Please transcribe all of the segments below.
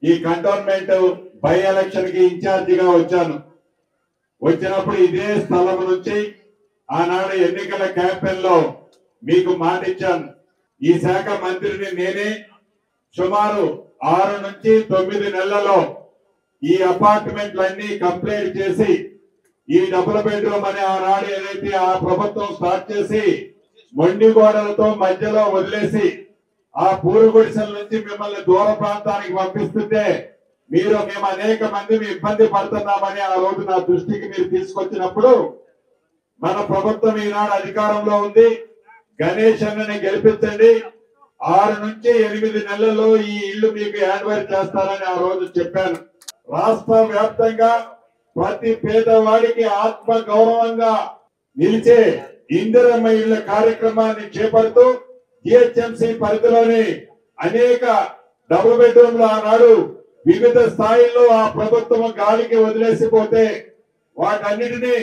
ఈ cantonment by election కి ఇన్ఛార్జిగా వచ్చాను. వచ్చినప్పుడు ఇదే స్థలం నుంచి ఆనాడు ఎన్నికల క్యాంపెయిన్ లో మీకు మాట ఇచ్చాను. ఈ శాఖ మంత్రిని నేనే. సుమారు 6 నుంచి 9 నెలలలో ఈ అపార్ట్మెంట్లన్నీ కంప్లీట్ చేసి ఈ డబుల్ బెడ్రూమ్ అనే ఆనాడు ఏదైతే ఆ ప్రభుత్వం స్టార్ట్ చేసి మొండి గోడలతో మధ్యలో వదిలేసి ఆ పూరు గుడిసెల నుంచి మిమ్మల్ని దూర ప్రాంతానికి పంపిస్తుంటే మేము అనేక మంది ఇబ్బంది పడుతున్నామని ఆ రోజు నా దృష్టికి మీరు తీసుకొచ్చినప్పుడు మన ప్రభుత్వం ఈనాడు అధికారంలో ఉంది, గణేష్ అన్నని గెలిపించండి, 6 నుంచి 8 నెలల్లో ఈ ఇల్లు మీకు హ్యాండ్ ఓవర్ చేస్తారని ఆ రోజు చెప్పాను. రాష్ట్ర వ్యాప్తంగా ప్రతి పేదవాడికి ఆత్మ గౌరవంగా నిలిచే ఇందిరమ్మ ఇళ్ల కార్యక్రమాన్ని చేపడుతూ జిహెచ్ఎంసీ పరిధిలోని అనేక డబుల్ బెడ్రూమ్లు ఆనాడు వివిధ స్థాయిల్లో ఆ ప్రభుత్వం గాలికి వదిలేసిపోతే వాటన్నిటినీ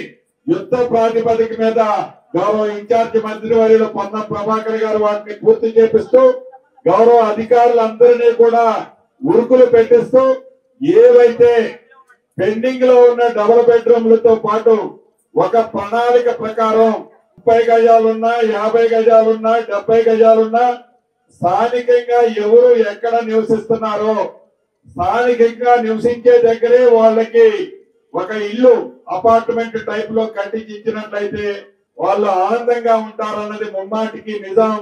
యుద్ధ ప్రాతిపదిక మీద గౌరవ ఇన్ఛార్జి మంత్రి వర్యులు పొన్నం ప్రభాకర్ గారు వాటిని పూర్తి చేపిస్తూ గౌరవ అధికారులందరినీ కూడా ఉరుకులు పెట్టిస్తూ ఏవైతే పెండింగ్ లో ఉన్న డబుల్ బెడ్రూమ్లతో పాటు ఒక ప్రణాళిక ప్రకారం 30 గజాలున్నా 50 గజాలున్నా 70 గజాలున్నా స్థానికంగా ఎవరు ఎక్కడ నివసిస్తున్నారో స్థానికంగా నివసించే దగ్గరే వాళ్ళకి ఒక ఇల్లు అపార్ట్మెంట్ టైప్ లో కట్టించినట్లయితే వాళ్ళు ఆనందంగా ఉంటారన్నది ముమ్మాటికి నిజం.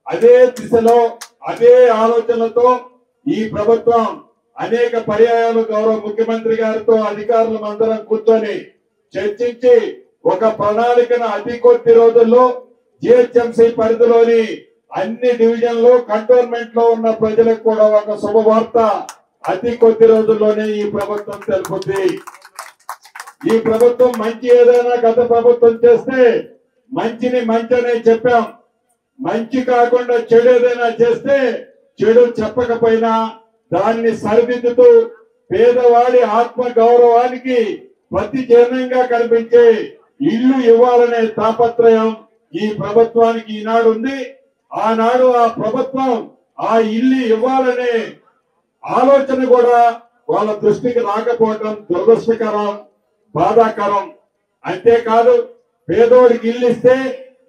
అదే దిశలో అదే ఆలోచనలతో ఈ ప్రభుత్వం అనేక పర్యాయాలు గౌరవ ముఖ్యమంత్రి గారితో అధికారులు అందరం కూర్చొని చర్చించి ఒక ప్రణాళికను అతి కొద్ది రోజుల్లో జిహెచ్ఎంసీ పరిధిలోని అన్ని డివిజన్లు కంటోన్మెంట్ లో ఉన్న ప్రజలకు కూడా ఒక శుభవార్త అతి కొద్ది రోజుల్లోనే ఈ ప్రభుత్వం తెలుపుతుంది. ఈ ప్రభుత్వం మంచి ఏదైనా గత ప్రభుత్వం చేస్తే మంచిని మంచి అనే చెప్పాం, మంచి కాకుండా చెడు ఏదైనా చేస్తే చెడు చెప్పకపోయినా దాన్ని సరిదిద్దుతూ పేదవాడి ఆత్మ గౌరవానికి ప్రతి చిహ్నంగా కనిపించే ఇల్లు ఇవ్వాలనే తాపత్రయం ఈ ప్రభుత్వానికి ఈనాడు ఉంది. ఆనాడు ఆ ప్రభుత్వం ఆ ఇల్లు ఇవ్వాలనే ఆలోచన కూడా వాళ్ళ దృష్టికి రాకపోవడం దురదృష్టకరం, బాధాకరం. అంతేకాదు పేదోడికి ఇల్లు ఇస్తే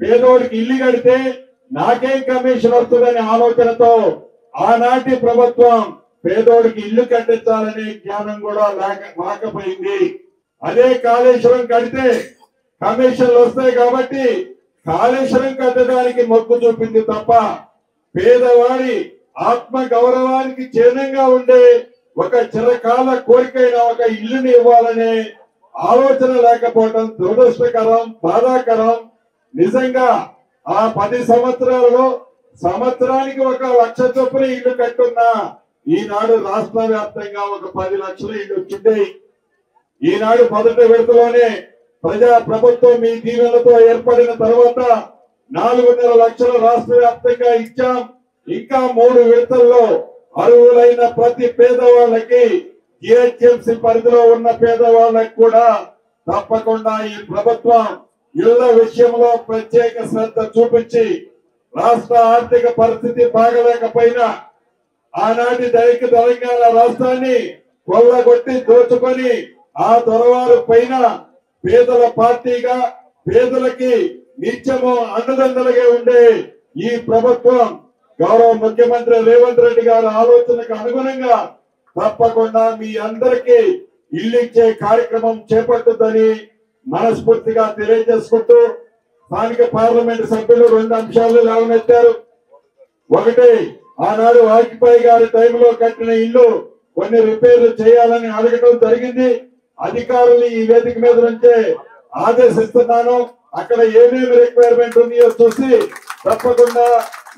పేదోడికి ఇల్లు కడితే నాకేం కమిషన్ వస్తుందనే ఆలోచనతో ఆనాటి ప్రభుత్వం పేదోడికి ఇల్లు కట్టించాలనే జ్ఞానం కూడా రాకపోయింది. అదే కాళేశ్వరం కడితే కమిషన్లు వస్తాయి కాబట్టి కాళేశ్వరం కట్టడానికి మొక్కు చూపింది తప్ప పేదవాడి ఆత్మ గౌరవానికి చిహ్నంగా ఉండే ఒక చిరకాల కోరికైన ఒక ఇల్లుని ఇవ్వాలనే ఆలోచన లేకపోవడం దురదృష్టకరం, బాధాకరం. నిజంగా ఆ 10 సంవత్సరాలలో సంవత్సరానికి 1 లక్ష చొప్పున ఇల్లు కట్టున్నా ఈనాడు రాష్ట్ర వ్యాప్తంగా ఒక 10 లక్షల ఇల్లు వచ్చింది. ఈనాడు మొదటి విడతలోనే ప్రజా ప్రభుత్వం మీ దీవెనలతో ఏర్పడిన తర్వాత 4.5 లక్షలు రాష్ట్ర వ్యాప్తంగా ఇచ్చాం. ఇంకా 3 విడతల్లో అర్హులైన ప్రతి పేదవాళ్ళకి జిహెచ్ఎంసీ పరిధిలో ఉన్న పేదవాళ్ళకి కూడా తప్పకుండా ఈ ప్రభుత్వం ఇళ్ల విషయంలో ప్రత్యేక శ్రద్ధ చూపించి రాష్ట్ర ఆర్థిక పరిస్థితి బాగలేకపోయినా ఆనాటి తెలంగాణ రాష్ట్రాన్ని కొల్లగొట్టి దోచుకొని ఆ దొరవారు పైన పేదల పార్టీగా పేదలకి నిత్యము అండదండలుగా ఉండే ఈ ప్రభుత్వం గౌరవ ముఖ్యమంత్రి రేవంత్ రెడ్డి గారి ఆలోచనకు అనుగుణంగా తప్పకుండా మీ అందరికీ ఇల్లు ఇచ్చే కార్యక్రమం చేపట్టుదని మనస్ఫూర్తిగా తెలియజేసుకుంటూ స్థానిక పార్లమెంట్ సభ్యులు 2 అంశాలు లేవనెత్తారు. ఒకటి, ఆనాడు వాజ్పేయి గారి టైంలో కట్టిన ఇల్లు కొన్ని రిపేర్లు చేయాలని అడగడం జరిగింది. అధికారులు ఈ వేదిక మీద నుంచే ఆదేశిస్తున్నాను. అక్కడ ఏమేమి రిక్వైర్మెంట్ ఉన్నాయో చూసి తప్పకుండా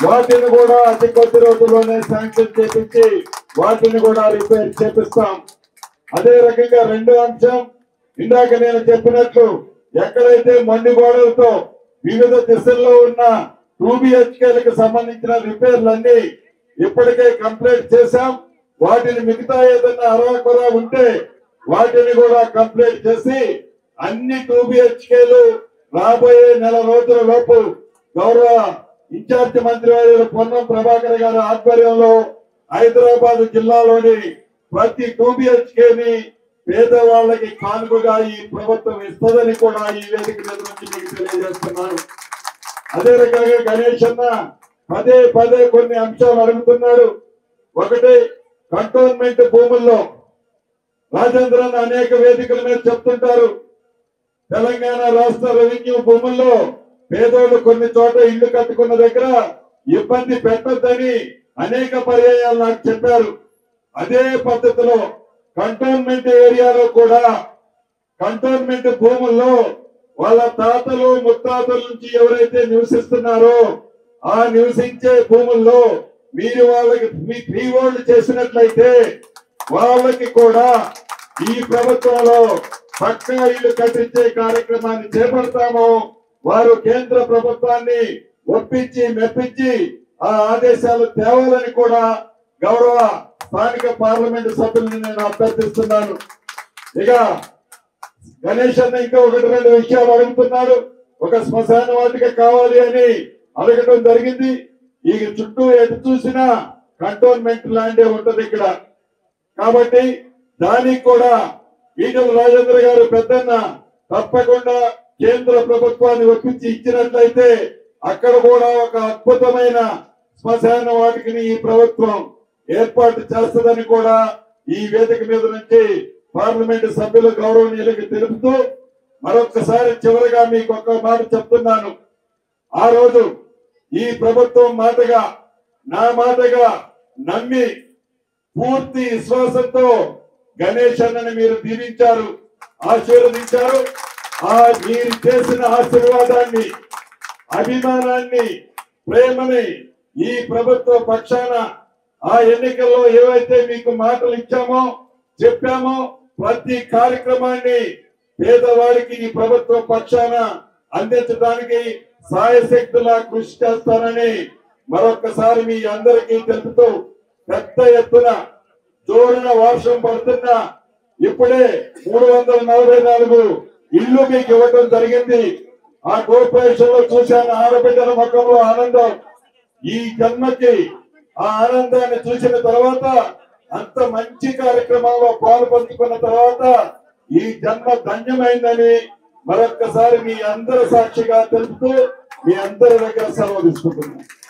వాటిని కూడా అతి కొద్ది రోజుల్లోనే శాంక్షన్ చేపించి వాటిని కూడా రిపేర్ చేపిస్తాం. అదే రకంగా రెండో అంశం, ఇందాక నేను చెప్పినట్లు ఎక్కడైతే మొండి గోడలతో వివిధ దిశల్లో ఉన్న 2BHKలకు సంబంధించిన రిపేర్లన్నీ ఇప్పటికే కంప్లీట్ చేశాం. వాటిని మిగతా ఏదైనా అరాకొర ఉంటే వాటిని కూడా కంప్లీట్ చేసి అన్ని 2BHKలు రాబోయే నెల రోజుల లోపు గౌరవ ఇన్ఛార్జి మంత్రి పొన్నం ప్రభాకర్ గారి ఆధ్వర్యంలో హైదరాబాద్ జిల్లాలోని ప్రతి 2 BHKని పేదవాళ్ళకి కానుకగా ఈ ప్రభుత్వం ఇస్తుందని కూడా ఈ వేదిక మీద నుంచి మీకు తెలియజేస్తున్నాను. అదే రకంగా గణేష్ అన్న పదే పదే కొన్ని అంశాలు అడుగుతున్నాడు. ఒకటి, కంటోన్మెంట్ భూముల్లో రాజేంద్రన్ అనేక వేదికల మీద చెప్తుంటారు, తెలంగాణ రాష్ట్ర రెవెన్యూ భూముల్లో పేదోళ్ళు కొన్ని చోట ఇల్లు కట్టుకున్న దగ్గర ఇబ్బంది పెట్టొద్దని అనేక పర్యాయాలు నాకు చెప్పారు. అదే పద్ధతిలో కంటోన్మెంట్ ఏరియాలో కూడా కంటోన్మెంట్ భూముల్లో వాళ్ళ తాతలు ముత్తాతల నుంచి ఎవరైతే నివసిస్తున్నారో ఆ నివసించే భూముల్లో మీరు వాళ్ళకి మీ ఫ్రీ హోల్డ్ చేసినట్లయితే వాళ్ళకి కూడా ఈ ప్రభుత్వంలో పక్కా ఇల్లు కట్టించే కార్యక్రమాన్ని చేపడతాము. వారు కేంద్ర ప్రభుత్వాన్ని ఒప్పించి మెప్పించి ఆ ఆదేశాలు తేవాలని కూడా గౌరవ స్థానిక పార్లమెంటు సభ్యులను నేను అభ్యర్థిస్తున్నాను. ఇక గణేష్ అన్న ఇంకా 1-2 విషయాలు అడుగుతున్నాడు. ఒక శ్మశాన వాటిక కావాలి అని అడగడం జరిగింది. ఈ చుట్టూ ఎటు చూసినా కంటోన్మెంట్ ల్యాండే ఉంటది ఇక్కడ. కాబట్టి దానికి కూడా ఈటల రాజేంద్ర గారు పెద్దన్న తప్పకుండా కేంద్ర ప్రభుత్వాన్ని ఒప్పించి ఇచ్చినట్లయితే అక్కడ కూడా ఒక అద్భుతమైన శ్మశాన వాటికని ఈ ప్రభుత్వం ఏర్పాటు చేస్తుందని కూడా ఈ వేదిక మీద నుంచి పార్లమెంటు సభ్యులు గౌరవనీయులకు తెలుపుతూ మరొకసారి చివరిగా మీకు ఒక్క మాట చెప్తున్నాను. ఆ రోజు ఈ ప్రభుత్వం మాటగా నా మాటగా నమ్మి పూర్తి విశ్వాసంతో గణేష్ అన్నని మీరు దీవించారు, ఆశీర్వదించారు. ఆ మీరు చేసిన ఆశీర్వాదాన్ని, అభిమానాన్ని, ప్రేమని ఈ ప్రభుత్వ పక్షాన ఆ ఎన్నికల్లో ఏవైతే మీకు మాటలు ఇచ్చామో చెప్పామో ప్రతి కార్యక్రమాన్ని పేదవాడికి ఈ ప్రభుత్వ పక్షాన అందించడానికి సాయశక్తులా కృషి చేస్తానని మరొకసారి మీ అందరికీ తెలుపుతూ పెద్ద ఎత్తున జోరున వర్షం పడుతున్నా ఇప్పుడే 344 ఇల్లు మీకు ఇవ్వడం జరిగింది. ఆ కార్పొరేషన్ లో చూశాను ఆడబిడ్డల ముఖంలో ఆనందం. ఈ జన్మకి ఆ ఆనందాన్ని చూసిన తర్వాత అంత మంచి కార్యక్రమంలో పాలు పంచుకున్న తర్వాత ఈ జన్మ ధన్యమైందని మరొక్కసారి మీ అందరి సాక్షిగా తెలుపుతూ మీ అందరి దగ్గర సెలవు తీసుకుంటున్నాను.